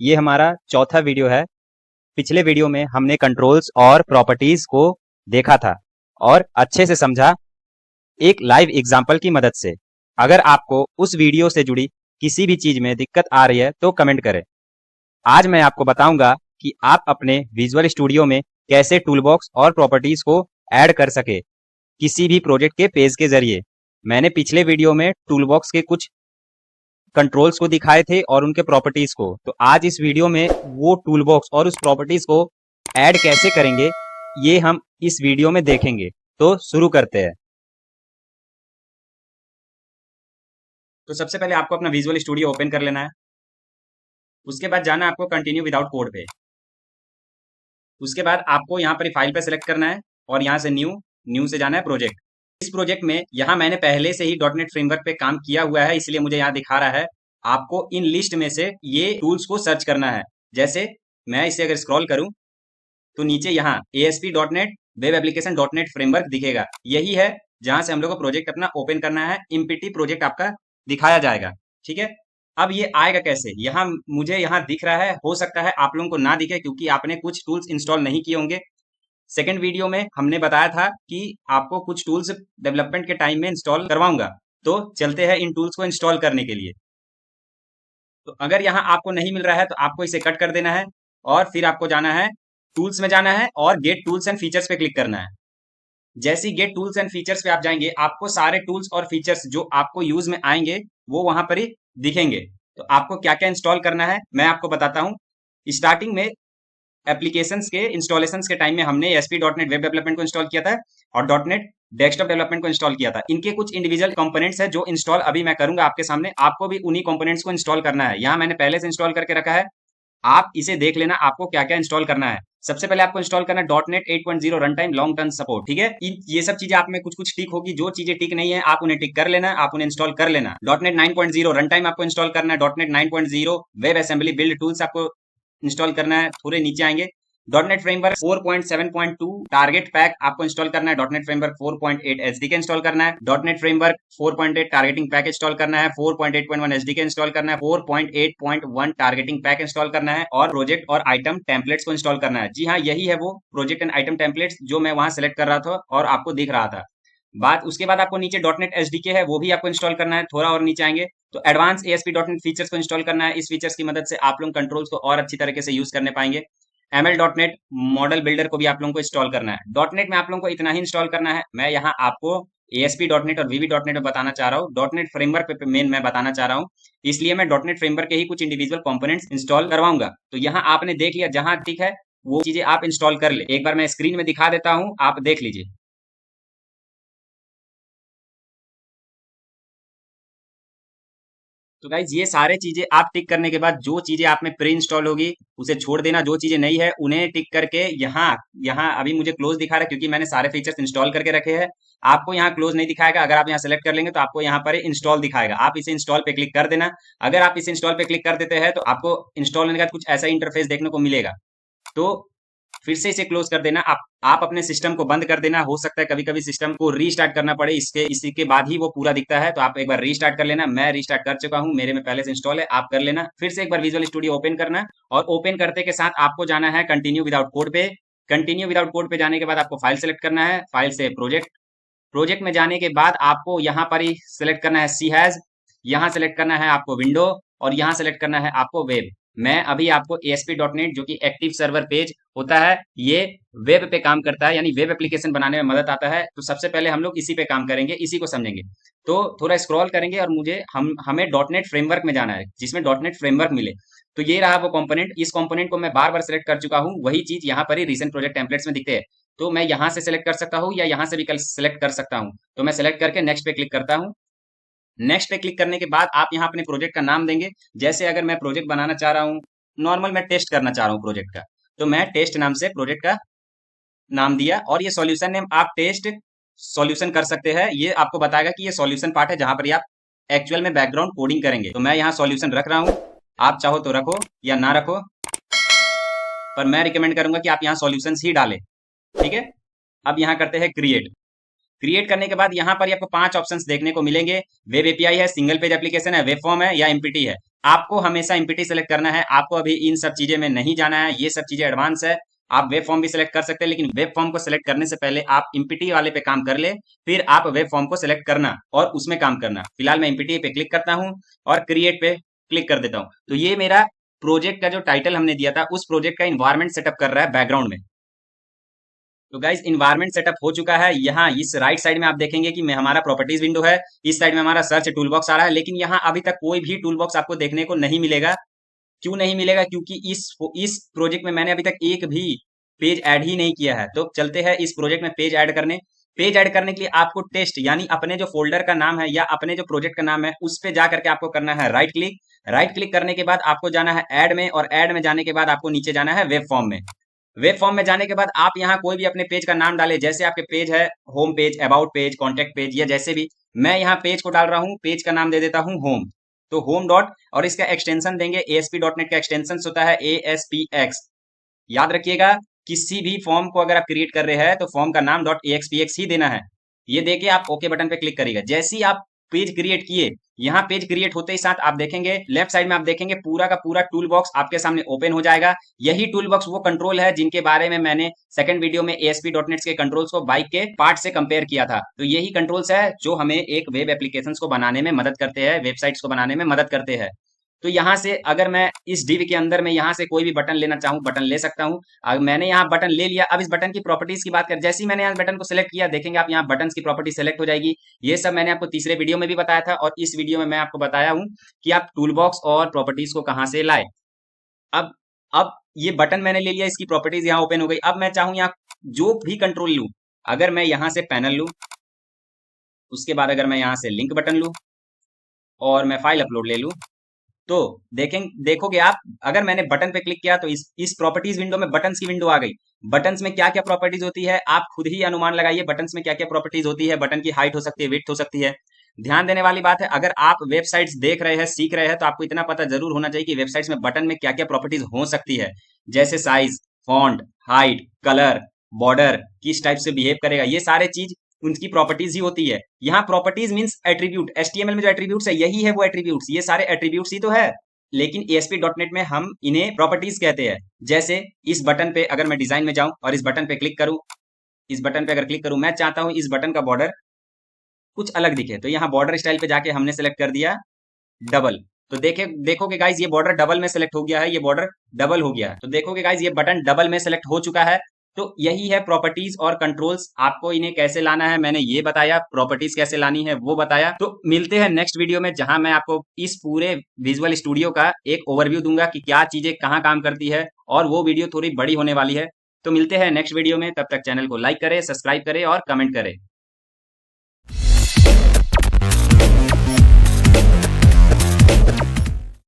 ये हमारा चौथा वीडियो है। पिछले वीडियो में हमने कंट्रोल्स और प्रॉपर्टीज को देखा था और अच्छे से समझा एक लाइव एग्जाम्पल की मदद से। अगर आपको उस वीडियो से जुड़ी किसी भी चीज में दिक्कत आ रही है तो कमेंट करें। आज मैं आपको बताऊंगा कि आप अपने विजुअल स्टूडियो में कैसे टूलबॉक्स और प्रॉपर्टीज को ऐड कर सके किसी भी प्रोजेक्ट के पेज के जरिए। मैंने पिछले वीडियो में टूलबॉक्स के कुछ कंट्रोल्स को दिखाए थे और उनके प्रॉपर्टीज को। तो आज इस वीडियो में वो टूलबॉक्स और उस प्रॉपर्टीज को ऐड कैसे करेंगे ये हम इस वीडियो में देखेंगे। तो शुरू करते हैं। तो सबसे पहले आपको अपना विजुअल स्टूडियो ओपन कर लेना है। उसके बाद जाना है आपको कंटिन्यू विदाउट कोड पे। उसके बाद आपको यहाँ पर फाइल पे सिलेक्ट करना है और यहाँ से न्यू से जाना है प्रोजेक्ट। इस प्रोजेक्ट में यहाँ मैंने पहले से ही डॉटनेट फ्रेमवर्क पे काम किया हुआ है, इसलिए मुझे यहाँ दिखा रहा है। आपको इन लिस्ट में से ये टूल्स को सर्च करना है। जैसे मैं इसे अगर स्क्रॉल करूं तो नीचे यहाँ ASP.NET web application .NET framework दिखेगा। यही है जहां से हम लोग को प्रोजेक्ट अपना ओपन करना है। इम्पिटी प्रोजेक्ट आपका दिखाया जाएगा। ठीक है, अब ये आएगा कैसे? यहाँ मुझे यहाँ दिख रहा है, हो सकता है आप लोगों को ना दिखे क्योंकि आपने कुछ टूल्स इंस्टॉल नहीं किए होंगे। सेकेंड वीडियो में हमने बताया था कि आपको कुछ टूल्स डेवलपमेंट के टाइम में इंस्टॉल करवाऊंगा। तो चलते हैं इन टूल्स को इंस्टॉल करने के लिए। तो अगर यहाँ आपको नहीं मिल रहा है तो आपको इसे कट कर देना है और फिर आपको जाना है टूल्स में जाना है और गेट टूल्स एंड फीचर्स पे क्लिक करना है। जैसे ही गेट टूल्स एंड फीचर्स पे आप जाएंगे आपको सारे टूल्स और फीचर्स जो आपको यूज में आएंगे वो वहां पर ही दिखेंगे। तो आपको क्या क्या इंस्टॉल करना है मैं आपको बताता हूँ। स्टार्टिंग में एप्लीकेशंस के इंस्टॉलेशंस के टाइम में हमने ASP.NET वेब डेवलपमेंट को इंस्टॉल किया था और .NET डेस्कटॉप डेवलपमेंट को इंस्टॉल किया था। इनके कुछ इंडिविजुअल कंपोनेंट्स है जो इंस्टॉल अभी मैं करूंगा आपके सामने। आपको भी उन्हीं कंपोनेंट्स को इंस्टॉल करना है। यहाँ मैंने पहले से इंस्टॉल करके रखा है, आप इसे देख लेना आपको क्या क्या इंस्टॉल करना है। सबसे पहले आपको इंस्टॉल करना है .NET 8.0 run time long term support. ठीक है, ये सब चीजें आप में कुछ कुछ टिक होगी, जो चीजें टिक नहीं है आप उन्हें टिक कर लेना, आप उन्हें इंस्टॉल कर लेना। .NET 9.0 रन टाइम आपको इंस्टॉल करना है। .NET 9.0 web assembly build tools आपको इंस्टॉल करना है। थोड़े नीचे आएंगे .NET फ्रेमवर्क 4.7.2 टारगेट पैक आपको इंस्टॉल करना है। .NET फ्रेमवर्क 4.8 SDK इंस्टॉल करना है। .NEट फ्रेमवर्क 4.8 टारगेटिंग पैक इंस्टॉल करना है। 4.8.1 SDK इंस्टॉल करना है। 4.8.1 टारगेटिंग पैक इंस्टॉल करना है और प्रोजेक्ट और आइटम टेम्पलेट्स को इंस्टॉल करना है। जी हाँ, यही है वो प्रोजेक्ट एंड आइटम टेम्पलेट्स जो मैं वहां सेलेक्ट कर रहा था और आपको दिख रहा था। उसके बाद आपको नीचे .NET SDK है वो भी आपको इंस्टॉल करना है। थोड़ा और नीचे आएंगे तो एडवांस ASP.NET फीचर्स को इंस्टॉल करना है। इस फीचर्स की मदद से आप लोग कंट्रोल्स को और अच्छी तरीके से यूज करने पाएंगे। ML.NET मॉडल बिल्डर को भी आप लोगों को इंस्टॉल करना है। .NET में आप लोगों को इतना ही इंस्टॉल करना है। मैं यहाँ आपको ASP.NET और VB.NET में बताना चाह रहा हूँ। .NET फ्रेमवर्क पे मेन मैं बताना चाह रहा हूँ, इसलिए मैं .NET फ्रेमवर्क के ही कुछ इंडिविजुअल कंपोनेंट्स इंस्टॉल करवाऊंगा। तो यहाँ आपने देख लिया, जहां ठीक है वो चीजें आप इंस्टॉल कर ले। एक बार मैं स्क्रीन में दिखा देता हूँ, आप देख लीजिए। तो गाइज ये सारे चीजें आप टिक करने के बाद जो चीजें आप में प्री इंस्टॉल होगी उसे छोड़ देना। जो चीजें नहीं है उन्हें टिक करके यहाँ यहाँ अभी मुझे क्लोज दिखा रहा है क्योंकि मैंने सारे फीचर्स इंस्टॉल करके रखे हैं। आपको यहाँ क्लोज नहीं दिखाएगा। अगर आप यहाँ सेलेक्ट कर लेंगे तो आपको यहाँ पर इंस्टॉल दिखाएगा। आप इसे इंस्टॉल पे क्लिक कर देना। अगर आप इसे इंस्टॉल पे क्लिक कर देते हैं तो आपको इंस्टॉल होने के बाद कुछ ऐसा इंटरफेस देखने को मिलेगा। तो फिर से इसे क्लोज कर देना। आप अपने सिस्टम को बंद कर देना। हो सकता है कभी कभी सिस्टम को रीस्टार्ट करना पड़े, इसी के बाद ही वो पूरा दिखता है। तो आप एक बार रीस्टार्ट कर लेना। मैं रीस्टार्ट कर चुका हूं, मेरे में पहले से इंस्टॉल है, आप कर लेना। फिर से एक बार विजुअल स्टूडियो ओपन करना और ओपन करते के साथ आपको जाना है कंटिन्यू विदाउट कोड पे। कंटिन्यू विदाउट कोड पे जाने के बाद आपको फाइल सेलेक्ट करना है। फाइल से प्रोजेक्ट में जाने के बाद आपको यहाँ पर ही सिलेक्ट करना है सी हैज, यहाँ सेलेक्ट करना है आपको विंडो और यहाँ सेलेक्ट करना है आपको वेब। मैं अभी आपको ASP.NET जो कि एक्टिव सर्वर पेज होता है, ये वेब पे काम करता है, यानी वेब एप्लीकेशन बनाने में मदद आता है। तो सबसे पहले हम लोग इसी पे काम करेंगे, इसी को समझेंगे। तो थोड़ा स्क्रॉल करेंगे और हमें .NET फ्रेमवर्क में जाना है जिसमें .NEट फ्रेमवर्क मिले। तो ये रहा वो कंपोनेंट। इस कंपोनेंट को मैं बार बार सेलेक्ट कर चुका हूँ। वही चीज यहाँ पर ही रिसेंट प्रोजेक्ट टेम्पलेट्स में दिखते हैं। तो मैं यहाँ से सेलेक्ट कर सकता हूँ या यहाँ से भी सेलेक्ट कर सकता हूँ। तो मैं सेलेक्ट करके नेक्स्ट पे क्लिक करता हूँ। नेक्स्ट पे क्लिक करने के बाद आप यहाँ अपने प्रोजेक्ट का नाम देंगे। जैसे अगर मैं प्रोजेक्ट बनाना चाह रहा हूँ, नॉर्मल मैं टेस्ट करना चाह रहा हूँ प्रोजेक्ट का, तो मैं टेस्ट नाम से प्रोजेक्ट का नाम दिया। और ये सॉल्यूशन नेम आप टेस्ट सॉल्यूशन कर सकते हैं। ये आपको बताएगा कि ये सॉल्यूशन पार्ट है जहां पर आप एक्चुअल में बैकग्राउंड कोडिंग करेंगे। तो मैं यहाँ सॉल्यूशन रख रहा हूँ, आप चाहो तो रखो या ना रखो, पर मैं रिकमेंड करूंगा कि आप यहाँ सॉल्यूशन ही डालें। ठीक है, अब यहाँ करते हैं क्रिएट करने के बाद यहाँ पर आपको 5 ऑप्शंस देखने को मिलेंगे। वेब एपीआई है, सिंगल पेज एप्लीकेशन है, वेब फॉर्म है या एमपीटी है। आपको हमेशा एमपीटी सेलेक्ट करना है। आपको अभी इन सब चीजें में नहीं जाना है, ये सब चीजें एडवांस है। आप वेब फॉर्म भी सिलेक्ट कर सकते हैं, लेकिन वेब फॉर्म को सिलेक्ट करने से पहले आप एमपीटी वाले पे काम कर ले, फिर आप वेब फॉर्म को सिलेक्ट करना और उसमें काम करना। फिलहाल मैं एमपीटी पे क्लिक करता हूँ और क्रिएट पे क्लिक कर देता हूँ। तो ये मेरा प्रोजेक्ट का जो टाइटल हमने दिया था उस प्रोजेक्ट का इन्वायरमेंट सेटअप कर रहा है बैकग्राउंड में। तो गाइज इन्वायरमेंट सेटअप हो चुका है। यहाँ इस राइट साइड में आप देखेंगे कि मैं हमारा प्रॉपर्टीज विंडो है, इस साइड में हमारा सर्च टूल बॉक्स आ रहा है, लेकिन यहाँ अभी तक कोई भी टूल बॉक्स आपको देखने को नहीं मिलेगा। क्यों नहीं मिलेगा? क्योंकि इस प्रोजेक्ट में मैंने अभी तक एक भी पेज ऐड ही नहीं किया है। तो चलते हैं इस प्रोजेक्ट में पेज ऐड करने। पेज ऐड करने के लिए आपको टेस्ट यानी अपने जो फोल्डर का नाम है या अपने जो प्रोजेक्ट का नाम है उस पे जा करके आपको करना है राइट क्लिक। राइट क्लिक करने के बाद आपको जाना है ऐड में, और ऐड में जाने के बाद आपको नीचे जाना है वेब फॉर्म में। वेब फॉर्म में जाने के बाद आप यहाँ कोई भी अपने पेज का नाम डालें, जैसे आपके पेज है home page, about page, contact page या जैसे भी। मैं यहाँ पेज को डाल रहा हूँ, पेज का नाम दे देता हूँ होम। तो होम डॉट, और इसका एक्सटेंशन देंगे ASP.NET का एक्सटेंशन होता है ASPX। याद रखिएगा, किसी भी फॉर्म को अगर आप क्रिएट कर रहे हैं तो फॉर्म का नाम .axpx ही देना है। ये देके आप ओके बटन पे क्लिक करिएगा। जैसे ही आप पेज क्रिएट किए, यहाँ पेज क्रिएट होते ही साथ आप देखेंगे लेफ्ट साइड में, आप देखेंगे पूरा का पूरा टूल बॉक्स आपके सामने ओपन हो जाएगा। यही टूल बॉक्स वो कंट्रोल है जिनके बारे में मैंने सेकंड वीडियो में ASP.NET के कंट्रोल्स को बाइक के पार्ट से कंपेयर किया था। तो यही कंट्रोल्स है जो हमें एक वेब एप्लीकेशंस को बनाने में मदद करते हैं, वेबसाइट्स को बनाने में मदद करते हैं। तो यहाँ से अगर मैं इस डिव के अंदर में यहाँ से कोई भी बटन लेना चाहूँ, बटन ले सकता हूँ। अगर मैंने यहाँ बटन ले लिया, अब इस बटन की प्रॉपर्टीज की बात करें। जैसे ही मैंने यहाँ बटन को सिलेक्ट किया, देखेंगे आप यहाँ बटन की प्रॉपर्टी सेलेक्ट हो जाएगी। ये सब मैंने आपको तीसरे वीडियो में भी बताया था, और इस वीडियो में मैं आपको बताया हूँ कि आप टूल बॉक्स और प्रॉपर्टीज को कहाँ से लाए। अब अब ये बटन मैंने ले लिया, इसकी प्रॉपर्टीज यहाँ ओपन हो गई। अब मैं चाहूँ यहाँ जो भी कंट्रोल लूँ, अगर मैं यहाँ से पैनल लूँ, उसके बाद अगर मैं यहाँ से लिंक बटन लूँ और मैं फाइल अपलोड ले लूँ, तो देखोगे आप, अगर मैंने बटन पे क्लिक किया तो इस प्रॉपर्टीज विंडो में बटन्स की विंडो आ गई। बटन्स में क्या क्या प्रॉपर्टीज होती है आप खुद ही अनुमान लगाइए। बटन्स में क्या क्या प्रॉपर्टीज होती है, बटन की हाइट हो सकती है, विड्थ हो सकती है। ध्यान देने वाली बात है, अगर आप वेबसाइट्स देख रहे हैं, सीख रहे हैं, तो आपको इतना पता जरूर होना चाहिए कि वेबसाइट्स में बटन में क्या क्या प्रॉपर्टीज हो सकती है। जैसे size, font, height, colour, border, किस टाइप से बिहेव करेगा, ये सारे चीज उनकी प्रॉपर्टीज ही होती है। यहाँ प्रॉपर्टीज मींस एट्रीब्यूट। HTML में जो एट्रीब्यूट्स है यही है वो एट्रीब्यूट्स, ये सारे एट्रीब्यूट्स ही तो है। लेकिन ASP.NET में हम इन्हें प्रॉपर्टीज कहते हैं। जैसे इस बटन पे अगर मैं डिजाइन में जाऊं और इस बटन पे क्लिक करूं, इस बटन पे अगर क्लिक करूं, मैं चाहता हूं इस बटन का बॉर्डर कुछ अलग दिखे, तो यहाँ बॉर्डर स्टाइल पे जाके हमने सेलेक्ट कर दिया डबल। तो देखोगे गाइज ये बॉर्डर डबल में सेलेक्ट हो गया है, ये बॉर्डर डबल हो गया है। तो देखोगे गाइज ये बटन डबल में सेलेक्ट हो चुका है। तो यही है प्रॉपर्टीज और कंट्रोल्स। आपको इन्हें कैसे लाना है मैंने ये बताया, प्रॉपर्टीज कैसे लानी है वो बताया। तो मिलते हैं नेक्स्ट वीडियो में, जहां मैं आपको इस पूरे विजुअल स्टूडियो का एक ओवरव्यू दूंगा कि क्या चीजें कहाँ काम करती है, और वो वीडियो थोड़ी बड़ी होने वाली है। तो मिलते हैं नेक्स्ट वीडियो में, तब तक चैनल को लाइक करें, सब्सक्राइब करें और कमेंट करें।